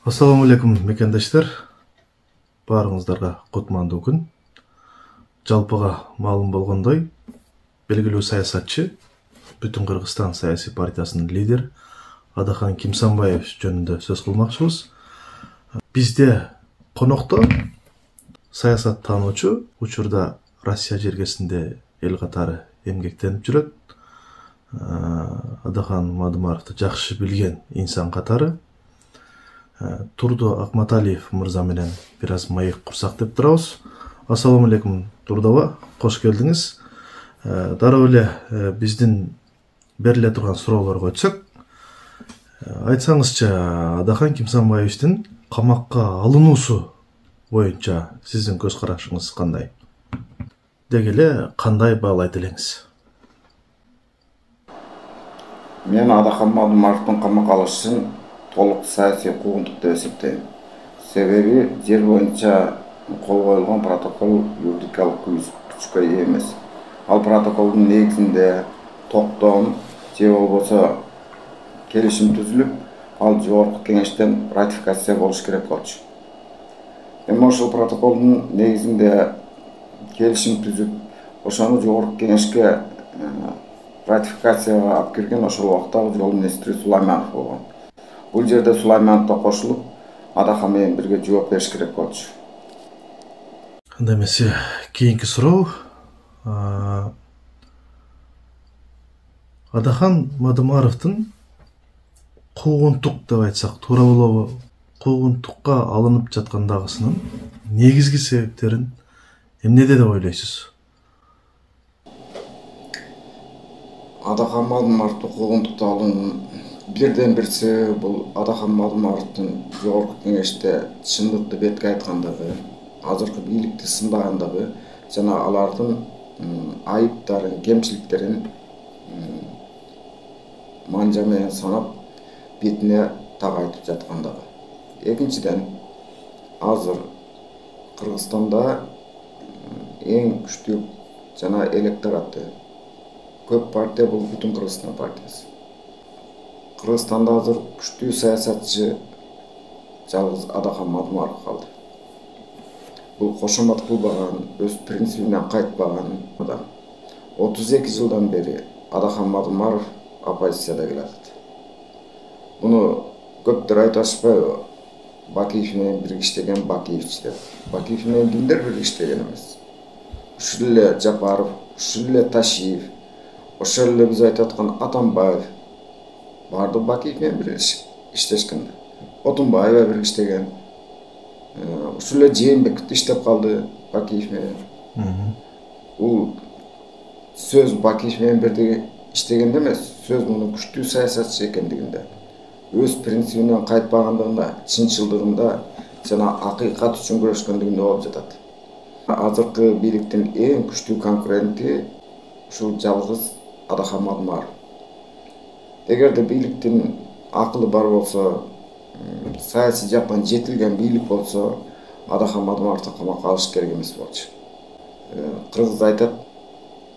Ассаламу алейкум, мекендаштар. Барыңыздарга кутмандуу күн. Жалпыга маалым болгондой, белгилүү саясатчы, Бүтүн Кыргызстан саясий партиясынын лидери Адахан Кимсанбаев жөнүндө сөз кылмакчыбыз. Бизде конокто саясаттануучу, учурда Россия жергесинде эл катары эмгектенип жүрөт. Адахан Мадымаровду жакшы билген инсан катары Турду Акматалиев мырза менен бир аз маек курсак деп турабыз. Ассаламу алейкум, Турдова, кош келдиңиз. Дароо эле биздин бериле турган суроолорго өтсөк, айтсаңызчы, Адахан Кимсанбаевдин камакка алынуусу боюнча сиздин көз карашыңыз кандай? Деги эле кандай баалайт элеңиз? Мен Адахан Мадымаровдун камакка алышын толук саясий куугунтук деп эсептейм. Себеби жер боюнча кол коюлган протокол юридикалык күчкө ээ эмес. Ал протоколдун негизинде токтом же болбосо келишим түзүлүп, ал жогорку кеңештен ратификация болуш керек болчу. Эми ошол протоколдун негизинде келишим түзүп, ошону жогорку кеңешке ратификацияга алып кирген ошол убактагы жол министри Сулайманов болгон. Бул жерде Сулайманов да кошулуп, Адахан менен бирге жооп бериш керек болчу. Анда эмесе кийинки суроо. Адахан Мадымаровдун куугунтук деп айтсак туура болобу? Куугунтукка алынып жаткандагысынын негизги себептерин эмнеде деп ойлойсуз? Адахан Мадымаровду куугунтукка алуунун бирден бир себеби бул Адахан Мадымаровдун жогорку кеңеште чындыкты бетке айткандыгы, азыркы бийликти сындагандыгы жана алардын айыптарын, кемчиликтерин манжа менен санап бетине так айтып жаткандыгы. Экинчиден, азыр Кыргызстанда эң күчтүү жана электораты көп партия бул Бүтүн Кыргызстан партиясы. Кыргызстанда азыр күчтүү саясатчы жалгыз Адахан Мадымаров калды. Бул кошомат кылбаган, өз принцибинен кайтпаган адам. 32 жылдан бери Адахан Мадымаров оппозицияда келатат. Буну көптөр айтышпайбы? Бакиев менен биргиштеген Бакиевич деп. Бакиев менен кимдер биргиштеген эмес? Ушул эле Жапаров, ушул эле Ташиев, ошол эле биз айтып аткан Атамбаев барды Бакиев менен бирге иштешкен. Отунбаева бирге иштеген. Ушул эле Жээнбеков иштеп калды Бакиев менен. Бул сөз Бакиев менен бирге иштегенде эмес, сөз мунун күчтүү саясатчы экендигинде, өз принцибинен кайтпагандыгында, чынчылдыгында жана акыйкат үчүн күрөшкөндүгүндө болуп жатат. Азыркы бийликтин эң күчтүү конкуренти ушул жалгыз Адахан Мадымаров. Эгерде бийликтин акылы бар болсо, саясий жактан жетилген бийлик болсо, Адахан Мадымаровду камакка алыш керек эмес болчу. Кыргыз айтат,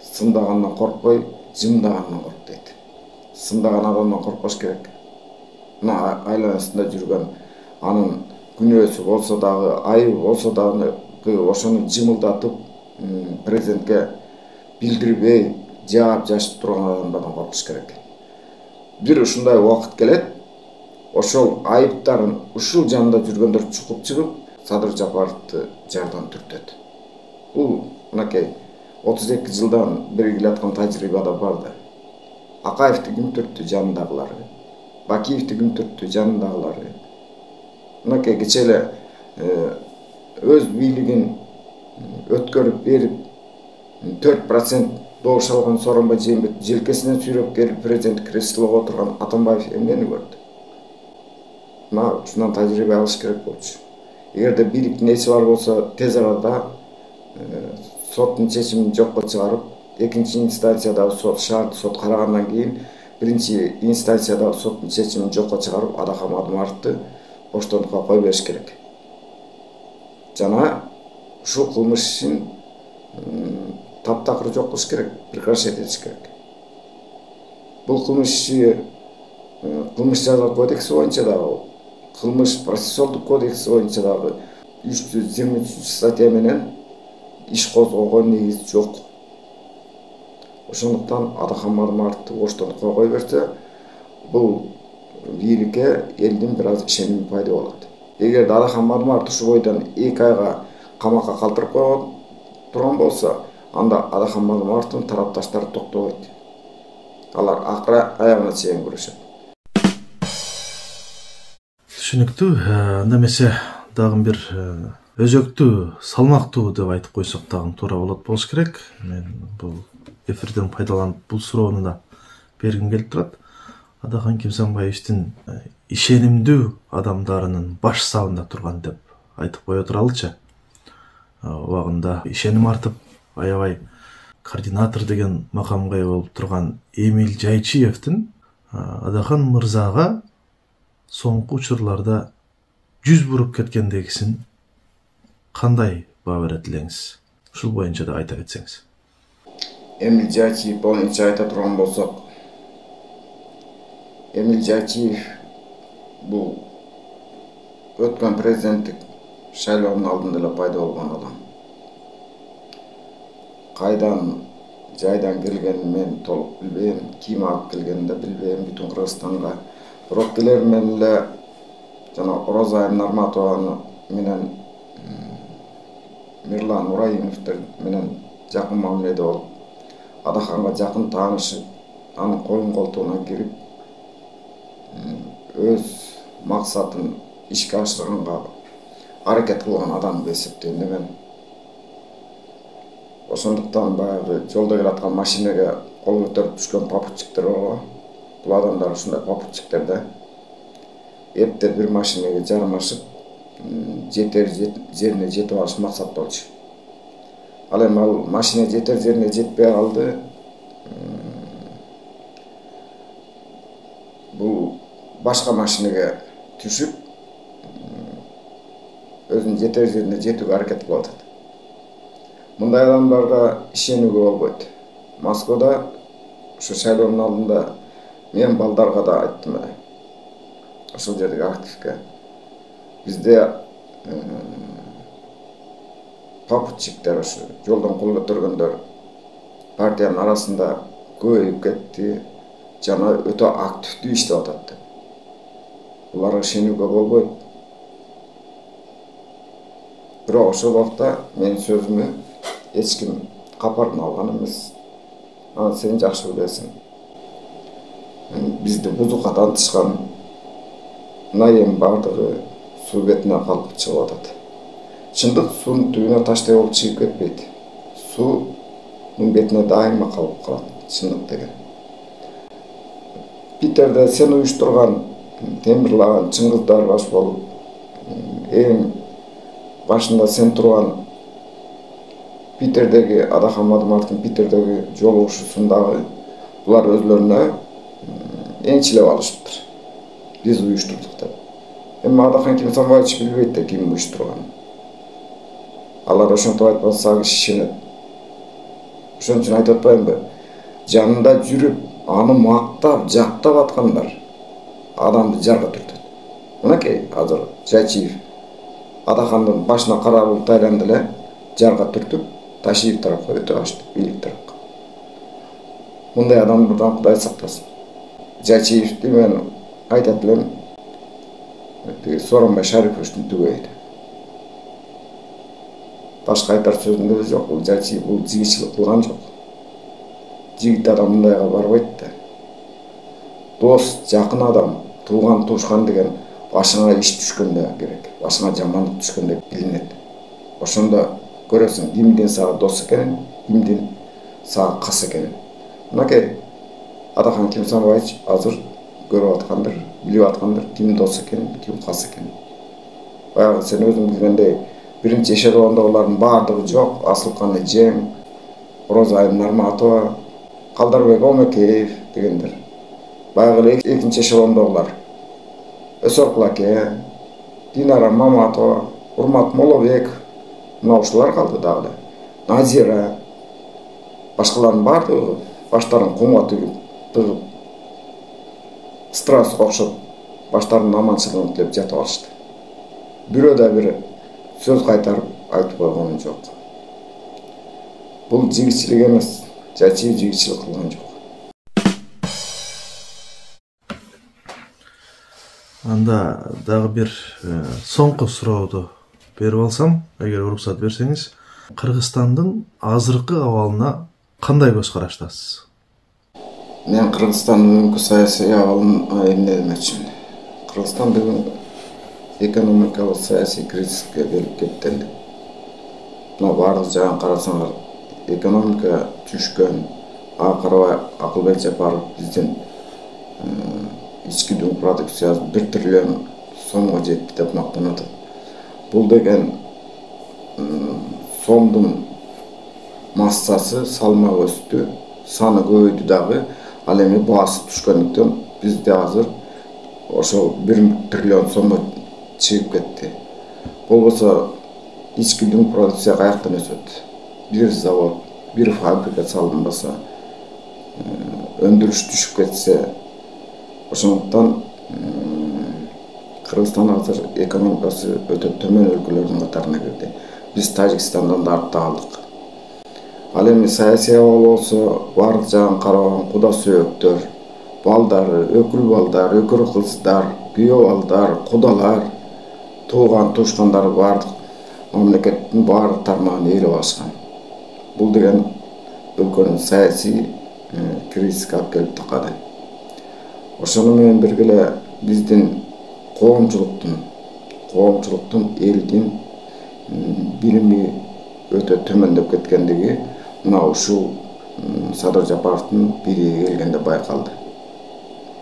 сындагандан коркпой, жымдагандан корк дейт. Сындаган адамдан коркпош керек. Мына айланасында жүргөн, анын күнөөсү болсо дагы, айыбы болсо дагы ошону жымылдатып президентке билдирбей, жаап жашып турган адамдардан коркуш керек. Бир ушундай убакыт келет, ошол айыптарын ушул жанында жүргөндөр чукуп чыгып, Садыр Жапаровду жардан түртөт. Бул мынакей 32 жылдан бери келаткан тажрыйбада бар да. Акаевди ким түрттү? Жанындагылары. Бакиевди ким түрттү? Жанындагылары. Мынакей кече эле өз бийлигин өткөрүп берип 4% добуш алган Сооронбай Жээнбекти желкесинен сүйрөп келип президент креслого отурган Атамбаев эмнени көрдү? Мына ушундан тажрыйба алыш керек болчу. Эгерде бийликтин эси бар болсо, тез арада соттун чечимин жокко чыгарып, экинчи инстанциядагы сот, шаардык сот карагандан кийин, биринчи инстанциядагы соттун чечимин жокко чыгарып, Адахан Мадымаровду боштондукка кое бериш керек. Жана ушул кылмыш ишин таптакыр жок кылыш керек, прекращать этиш керек. Бул кылмыш иши кылмыш жаза кодекси боюнча дагы кылмыш процессуалдык кодекси боюнча дагы 323 статья менен иш козгоого негиз жок. Ошондуктан Адахан Мармаровду оштон койгой берсе, бул бийликке элдин бир аз ишеними пайда болот. Эгер Адахан Мармаров ушу бойдон 2 айга камакка калтырып койгон турган болсо, анда Адахан Мармаровдун тарапташтары токтобойт. Алар акыра аягына чейин күрөшөт. Түшүнүктүү. Анда эмесе дагы бир өзөктүү, салмактуу деп айтып койсок дагы туура болот болуш керек. Мен бул эфирден пайдаланып бул суроону да бергим келип турат. Адахан Кимсанбаевдин ишенимдүү адамдарынын баш сабында турган деп айтып кое туралычы. Убагында ишеним артып, аябай координатор деген макамга ээ болуп турган Эмиль Жайчиевдин Адахан мырзага соңку учурларда жүз буруп кеткендегисин кандай баа берет элеңиз? Ушул боюнча да айта кетсеңиз. Эмиль Жайчиев боюнча айта турган болсок, Эмиль Жайчиев бул өткөн президенттик шайлоонун алдында эле пайда болгон адам. Кайдан жайдан келгенин мен толук билбейм, ким алып келгенин да билбейм бүтүн Кыргызстанга. Бирок тилер менен эле жана Оразайым Нарматова менен Мирлан Ураимовдор менен жакын мамиледе болуп, Адаханга жакын таанышып, анын коюн колтугуна кирип, өз максатын ишке ашырганга аракет кылган адам деп эсептейм мен. Ошондуктан баягы жолдо келаткан машинеге кол көтөрүп түшкөн попутчиктер бар. Бул адамдар ушундай попутчиктер да. Эптеп бир машинеге жармашып, жетер жерине жетип алыш максат болчу. Ал эми ал машина жетер жерине жетпей калды. Бул башка машинеге түшүп, өзүнүн жетер жерине жетүүгө аракет кылып атат. Мындай адамдарга ишенүүгө болбойт. Москвада ушу шайлоонун алдында мен балдарга да айттым эле. Ошол жердеги активке. Бизде попутчиктер, ушу жолдон кол көтөргөндөр партиянын арасында көбөйүп кетти, жана өтө активдүү иштеп атат. Буларга ишенүүгө болбойт. Бирок ошол убакта менин сөзүмө эч ким капарын алган эмес. Аны сен жакшы билесиң. Бизди бузукка тантышкан найым бардыгы суу бетине калкып чыгып атат. Чындык суунун түбүнө таштай болуп чыгып кетпейт. Суунун бетине дайыма калып калат, чындык деген. Питерде сен уюштурган темирлаган чыңгыздар баш болуп, эң башында сен турган Питердеги Адахан Мармаровдун Питердеги жолугушуусундагы булар өзлөрүнө энчилеп алышыптыр. Биз уюштурдук деп. Эми Адахан Кимсанбаевич билбейт да ким уюштурганын. Алар ошентип айтпаса киши ишенет. Ошон үчүн айтып атпаймынбы? Жанында жүрүп, аны мактап, жактап аткандар адамды жарга түртөт. Мынакей азыр Жайчиев Адахандын башына кара булут айланды эле жарга түртүп, Ташиев тарапка өтө баштады, бийлик тарапка. Мындай адамдардан Кудай сактасын. Жайчиевди мен айтат элем, Сооронбай Шариповичтин түгөйү. Башка айтар сөзүм деле жок. Бул Жайчиев бул жигитчилик кылган жок. Жигит адам мындайга барбайт да. Дос, жакын адам, тууган туушкан деген башыңа иш түшкөндө керек. Башыңа жамандык түшкөндө билинет. Ошондо көрөсүң кимдин сага дос экенин, кимдин сага кас экенин. Мынакей Адахан Кимсанбаевич азыр көрүп аткандыр, билип аткандыр ким дос экенин, ким кас экенин. Баягы сен өзүң билгендей, биринчи эшелондогулардын баардыгы жок. Асылкан Эжем, Оразайым Нарматова, Калдарбек Омекеев дегендер. Баягы экинчи эшелондогулар Өсөркул аке, Динара Маматова, Урмат Молобек, мына ушулар калды дагы. Назира, башкалардын баардыгы баштарын кумга тыгып, страс окшоп баштарынын аманчылыгын тилеп жатып алышты. Бирөө да бир сөз кайтарып айтып койгон жок. Бул жигитчилик эмес, жачий жигитчилик кылган жок. Анда дагы бир соңку сурооду берип алсам, эгер уруксат берсеңиз, Кыргызстандын азыркы абалына кандай көз караштасыз? Мен Кыргызстандын бүгүнкү саясий абалын эмне демекчимин. Кыргызстан бүгүн экономикалык саясий кризиске келип кетти. Мына баардык жагын карасаңар, экономика түшкөн, ага карабай Акылбек Жапаров биздин ички дүң продукциясы 1 триллион сомго жетти деп мактанат. Бул деген сомдун массасы салмагы өстү, саны көбөйдү дагы, ал эми баасы түшкөндүктөн бизде азыр ошол 1 триллион сомго чыгып кетти. Болбосо ички дүң продукция каяктан өсөт? Бир завод, бир фабрика салынбаса, өндүрүш түшүп кетсе, ошондуктан Кыргызстан азыр экономикасы өтө төмөн өлкөлөрдүн катарына кирди. Биз Тажикстандан да артта калдык. Ал эми саясий абал болсо, баардык жагын карабаган куда сөөктөр, балдары, өкүл балдар, өкүр кыздар, күйөө балдар, кудалар, тууган туушкандары баардык мамлекеттин баардык тармагын ээлеп алышкан. Бул деген өлкөнүн саясий кризиске алып келип такады. Ошону менен бирге эле биздин коомчулуктун элдин билими өтө төмөндөп кеткендиги мына ушул Садыр Жапаровдун бийлиги келгенде байкалды.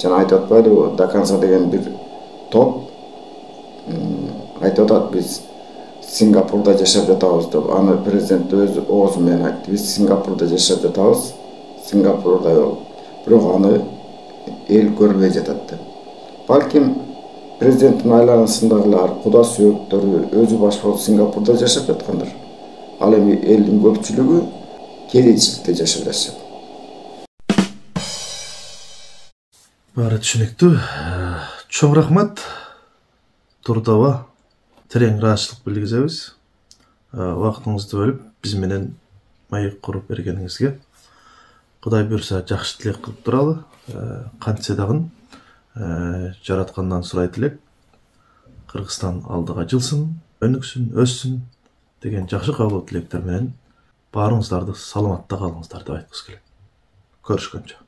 Жана айтып атпайдыбы, до конца деген бир топ айтып атат, биз Сингапурда жашап жатабыз деп. Аны президент өз оозу менен айтты. Биз Сингапурда жашап жатабыз, Сингапурда жок. Бирок аны эл көрбөй жатат деп. Балким президенттин айланасындагылар, куда сөөктөрү өзү баш болуп Сингапурда жашап жаткандыр. Ал эми элдин көпчүлүгү кедейчиликте жашап жатышат. Баары түшүнүктүү. Чоң рахмат. Турдава терең ыраазычылык билдиребиз. Убактыңызды бөлүп биз менен маек куруп бергениңизге Кудай буйрса жакшы тилек кылып туралы. Кантсе дагы жараткандан сурайт элек. Кыргызстан алдыга жылсын, өнүксүн, өссүн деген жакшы каалоо тилектер менен баарыңыздарды саламатта калыңыздар деп айткыбыз келет. Көрүшкөнчө.